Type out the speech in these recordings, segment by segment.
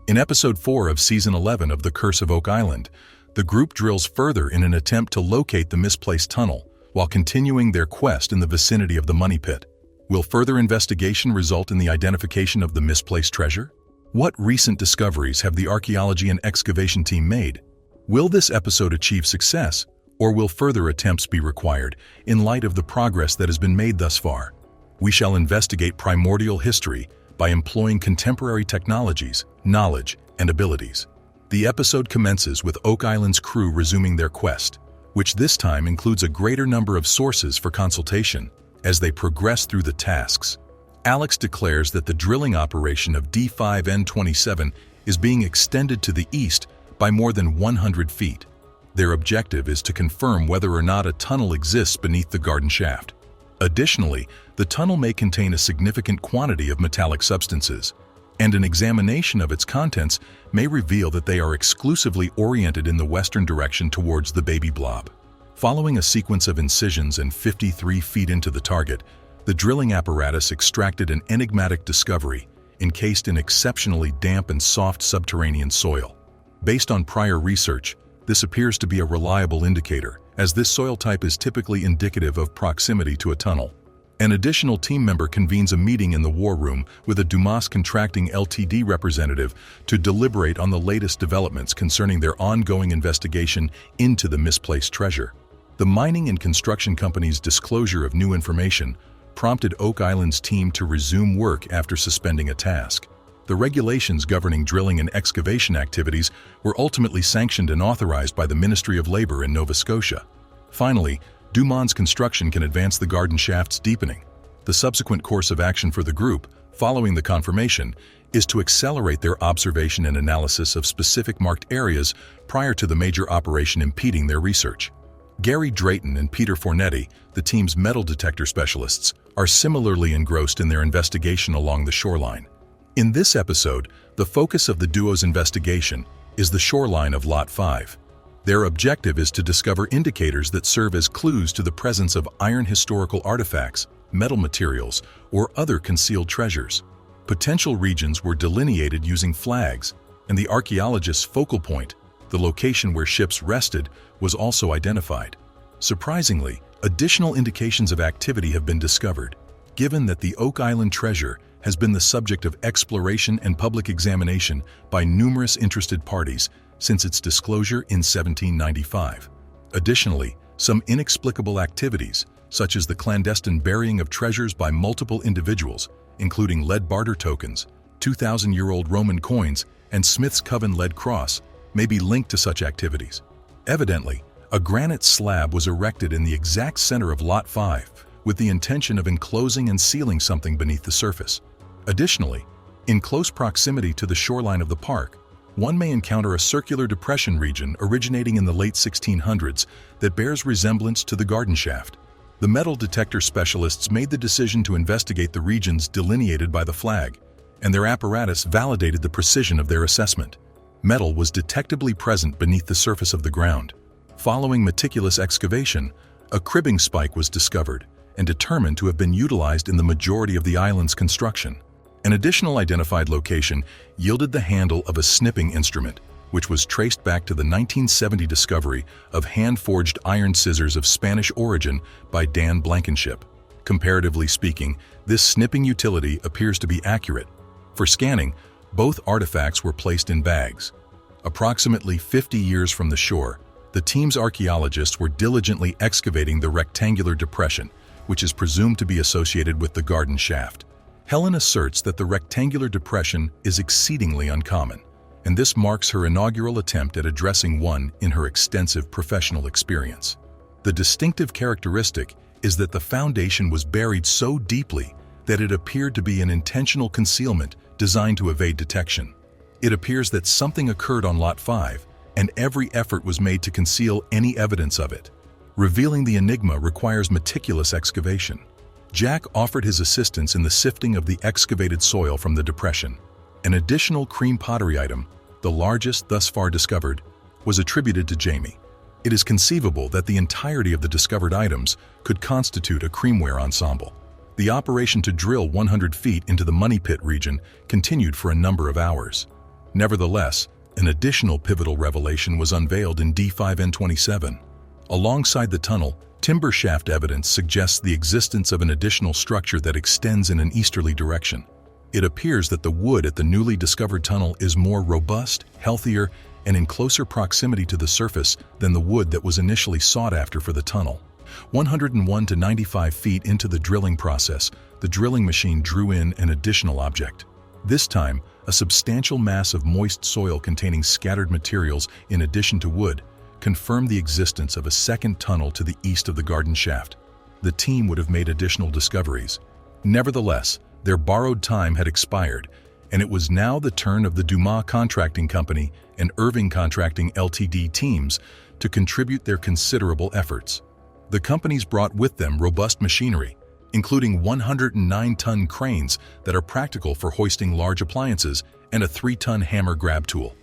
In Episode 4 of Season 11 of The Curse of Oak Island, the group drills further in an attempt to locate the misplaced tunnel while continuing their quest in the vicinity of the money pit. Will further investigation result in the identification of the misplaced treasure? What recent discoveries have the archaeology and excavation team made? Will this episode achieve success, or will further attempts be required in light of the progress that has been made thus far? We shall investigate primordial history by employing contemporary technologies, knowledge, and abilities. The episode commences with Oak Island's crew resuming their quest, which this time includes a greater number of sources for consultation as they progress through the tasks. Alex declares that the drilling operation of D5N27 is being extended to the east by more than 100 feet. Their objective is to confirm whether or not a tunnel exists beneath the garden shaft. Additionally, the tunnel may contain a significant quantity of metallic substances, and an examination of its contents may reveal that they are exclusively oriented in the western direction towards the baby blob. Following a sequence of incisions and 53 feet into the target, the drilling apparatus extracted an enigmatic discovery encased in exceptionally damp and soft subterranean soil. Based on prior research, this appears to be a reliable indicator, as this soil type is typically indicative of proximity to a tunnel. An additional team member convenes a meeting in the war room with a Dumas Contracting Ltd representative to deliberate on the latest developments concerning their ongoing investigation into the misplaced treasure. The mining and construction company's disclosure of new information prompted Oak Island's team to resume work after suspending a task. The regulations governing drilling and excavation activities were ultimately sanctioned and authorized by the Ministry of Labor in Nova Scotia. Finally, Dumas construction can advance the garden shaft's deepening. The subsequent course of action for the group, following the confirmation, is to accelerate their observation and analysis of specific marked areas prior to the major operation impeding their research. Gary Drayton and Peter Fornetti, the team's metal detector specialists, are similarly engrossed in their investigation along the shoreline. In this episode, the focus of the duo's investigation is the shoreline of Lot 5. Their objective is to discover indicators that serve as clues to the presence of iron historical artifacts, metal materials, or other concealed treasures. Potential regions were delineated using flags, and the archaeologist's focal point, the location where ships rested, was also identified. Surprisingly, additional indications of activity have been discovered, given that the Oak Island treasure has been the subject of exploration and public examination by numerous interested parties since its disclosure in 1795. Additionally, some inexplicable activities, such as the clandestine burying of treasures by multiple individuals, including lead barter tokens, 2,000-year-old Roman coins, and Smith's Coven lead cross, may be linked to such activities. Evidently, a granite slab was erected in the exact center of Lot 5 with the intention of enclosing and sealing something beneath the surface. Additionally, in close proximity to the shoreline of the park, one may encounter a circular depression region originating in the late 1600s that bears resemblance to the garden shaft. The metal detector specialists made the decision to investigate the regions delineated by the flag, and their apparatus validated the precision of their assessment. Metal was detectably present beneath the surface of the ground. Following meticulous excavation, a cribbing spike was discovered and determined to have been utilized in the majority of the island's construction. An additional identified location yielded the handle of a snipping instrument, which was traced back to the 1970 discovery of hand-forged iron scissors of Spanish origin by Dan Blankenship. Comparatively speaking, this snipping utility appears to be accurate. For scanning, both artifacts were placed in bags. Approximately 50 years from the shore, the team's archaeologists were diligently excavating the rectangular depression, which is presumed to be associated with the garden shaft. Helen asserts that the rectangular depression is exceedingly uncommon, and this marks her inaugural attempt at addressing one in her extensive professional experience. The distinctive characteristic is that the foundation was buried so deeply that it appeared to be an intentional concealment designed to evade detection. It appears that something occurred on Lot 5, and every effort was made to conceal any evidence of it. Revealing the enigma requires meticulous excavation. Jack offered his assistance in the sifting of the excavated soil from the depression. An additional cream pottery item, the largest thus far discovered, was attributed to Jamie. It is conceivable that the entirety of the discovered items could constitute a creamware ensemble. The operation to drill 100 feet into the money pit region continued for a number of hours. Nevertheless, an additional pivotal revelation was unveiled in D5N27. Alongside the tunnel, timber shaft evidence suggests the existence of an additional structure that extends in an easterly direction. It appears that the wood at the newly discovered tunnel is more robust, healthier, and in closer proximity to the surface than the wood that was initially sought after for the tunnel. 101 to 95 feet into the drilling process, the drilling machine drew in an additional object. This time, a substantial mass of moist soil containing scattered materials in addition to wood confirmed the existence of a second tunnel to the east of the garden shaft. The team would have made additional discoveries. Nevertheless, their borrowed time had expired, and it was now the turn of the Dumas Contracting Company and Irving Contracting Ltd. teams to contribute their considerable efforts. The companies brought with them robust machinery, including 109-ton cranes that are practical for hoisting large appliances and a 3-ton hammer grab tool.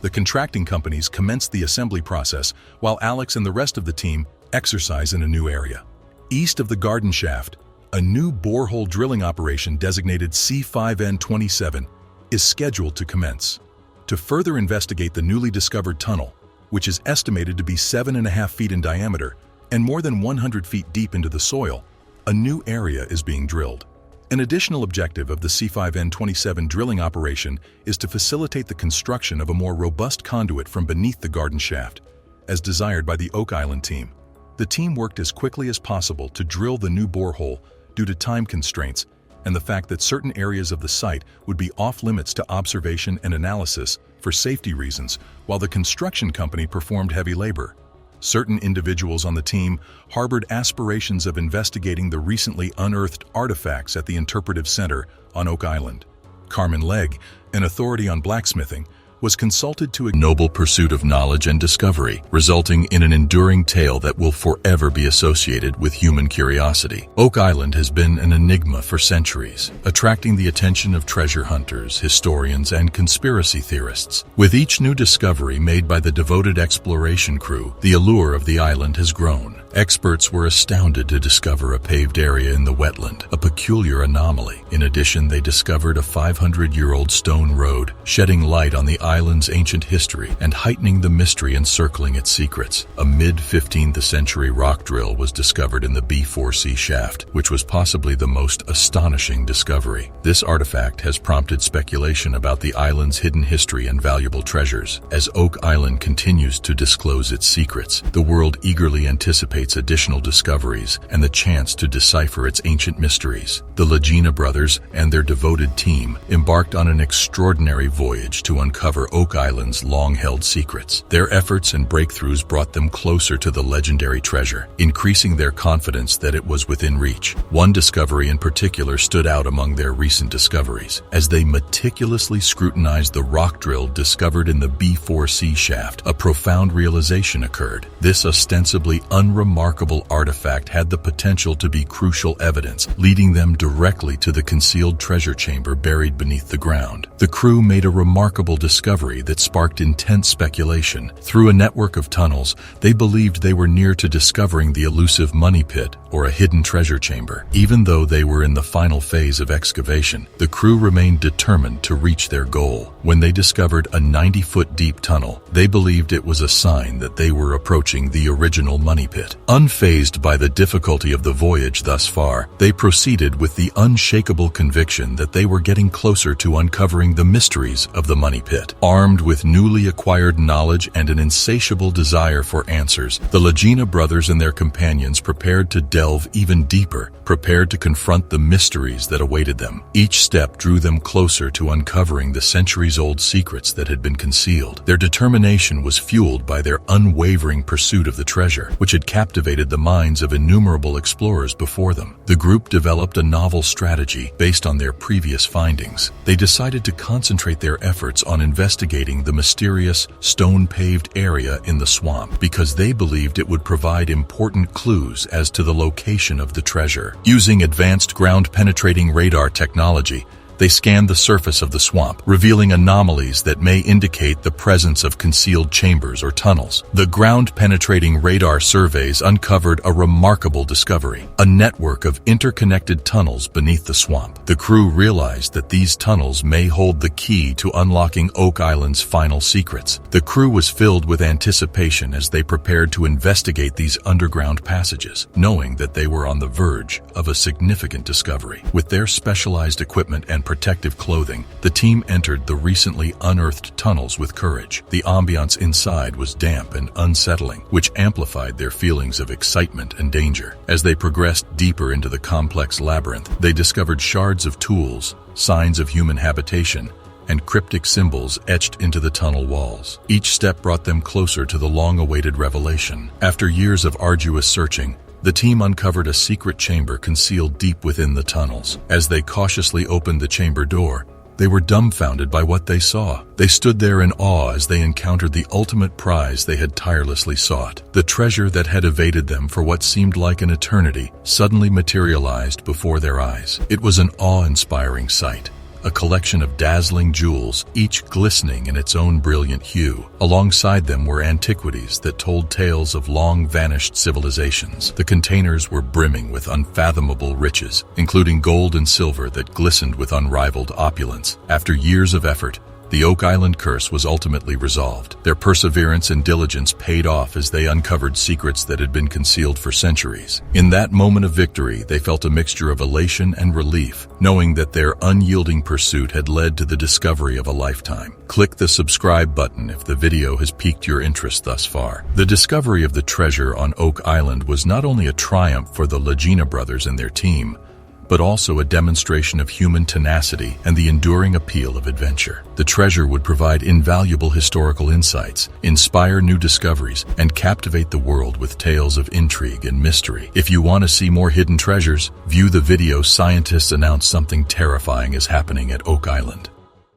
The contracting companies commenced the assembly process while Alex and the rest of the team exercise in a new area. East of the garden shaft, a new borehole drilling operation designated C5N27 is scheduled to commence. To further investigate the newly discovered tunnel, which is estimated to be 7.5 feet in diameter and more than 100 feet deep into the soil, a new area is being drilled. An additional objective of the C5N27 drilling operation is to facilitate the construction of a more robust conduit from beneath the garden shaft, as desired by the Oak Island team. The team worked as quickly as possible to drill the new borehole due to time constraints and the fact that certain areas of the site would be off-limits to observation and analysis for safety reasons, while the construction company performed heavy labor. Certain individuals on the team harbored aspirations of investigating the recently unearthed artifacts at the Interpretive Center on Oak Island. Carmen Legg, an authority on blacksmithing, was consulted to a noble pursuit of knowledge and discovery, resulting in an enduring tale that will forever be associated with human curiosity. Oak Island has been an enigma for centuries, attracting the attention of treasure hunters, historians, and conspiracy theorists. With each new discovery made by the devoted exploration crew, the allure of the island has grown. Experts were astounded to discover a paved area in the wetland, a peculiar anomaly. In addition, they discovered a 500-year-old stone road, shedding light on the island's ancient history and heightening the mystery encircling its secrets. A mid-15th century rock drill was discovered in the B4C shaft, which was possibly the most astonishing discovery. This artifact has prompted speculation about the island's hidden history and valuable treasures. As Oak Island continues to disclose its secrets, the world eagerly anticipates additional discoveries and the chance to decipher its ancient mysteries. The Lagina brothers and their devoted team embarked on an extraordinary voyage to uncover Oak Island's long-held secrets. Their efforts and breakthroughs brought them closer to the legendary treasure, increasing their confidence that it was within reach. One discovery in particular stood out among their recent discoveries. As they meticulously scrutinized the rock drill discovered in the B4C shaft, a profound realization occurred. This ostensibly unremarkable artifact had the potential to be crucial evidence, leading them directly to the concealed treasure chamber buried beneath the ground. The crew made a remarkable discovery that sparked intense speculation. Through a network of tunnels, they believed they were near to discovering the elusive money pit, or a hidden treasure chamber. Even though they were in the final phase of excavation, the crew remained determined to reach their goal. When they discovered a 90-foot deep tunnel, they believed it was a sign that they were approaching the original money pit. Unfazed by the difficulty of the voyage thus far, they proceeded with the unshakable conviction that they were getting closer to uncovering the mysteries of the money pit. Armed with newly acquired knowledge and an insatiable desire for answers, the Lagina brothers and their companions prepared to delve even deeper, prepared to confront the mysteries that awaited them. Each step drew them closer to uncovering the centuries-old secrets that had been concealed. Their determination was fueled by their unwavering pursuit of the treasure, which had captivated the minds of innumerable explorers before them. The group developed a novel strategy based on their previous findings. They decided to concentrate their efforts on investigating the mysterious, stone-paved area in the swamp because they believed it would provide important clues as to the location of the treasure. Using advanced ground-penetrating radar technology, They scanned the surface of the swamp, revealing anomalies that may indicate the presence of concealed chambers or tunnels. The ground-penetrating radar surveys uncovered a remarkable discovery: a network of interconnected tunnels beneath the swamp. The crew realized that these tunnels may hold the key to unlocking Oak Island's final secrets. The crew was filled with anticipation as they prepared to investigate these underground passages, knowing that they were on the verge of a significant discovery. With their specialized equipment and protective clothing, the team entered the recently unearthed tunnels with courage. The ambiance inside was damp and unsettling, which amplified their feelings of excitement and danger. As they progressed deeper into the complex labyrinth, they discovered shards of tools, signs of human habitation, and cryptic symbols etched into the tunnel walls. Each step brought them closer to the long-awaited revelation. After years of arduous searching, the team uncovered a secret chamber concealed deep within the tunnels. As they cautiously opened the chamber door, they were dumbfounded by what they saw. They stood there in awe as they encountered the ultimate prize they had tirelessly sought. The treasure that had evaded them for what seemed like an eternity suddenly materialized before their eyes. It was an awe-inspiring sight. A collection of dazzling jewels, each glistening in its own brilliant hue. Alongside them were antiquities that told tales of long-vanished civilizations. The containers were brimming with unfathomable riches, including gold and silver that glistened with unrivaled opulence. After years of effort, the Oak Island curse was ultimately resolved. Their perseverance and diligence paid off as they uncovered secrets that had been concealed for centuries. In that moment of victory, they felt a mixture of elation and relief, knowing that their unyielding pursuit had led to the discovery of a lifetime. Click the subscribe button if the video has piqued your interest thus far. The discovery of the treasure on Oak Island was not only a triumph for the Lagena brothers and their team, but also a demonstration of human tenacity and the enduring appeal of adventure. The treasure would provide invaluable historical insights, inspire new discoveries, and captivate the world with tales of intrigue and mystery. If you want to see more hidden treasures, view the video. Scientists announce something terrifying is happening at Oak Island.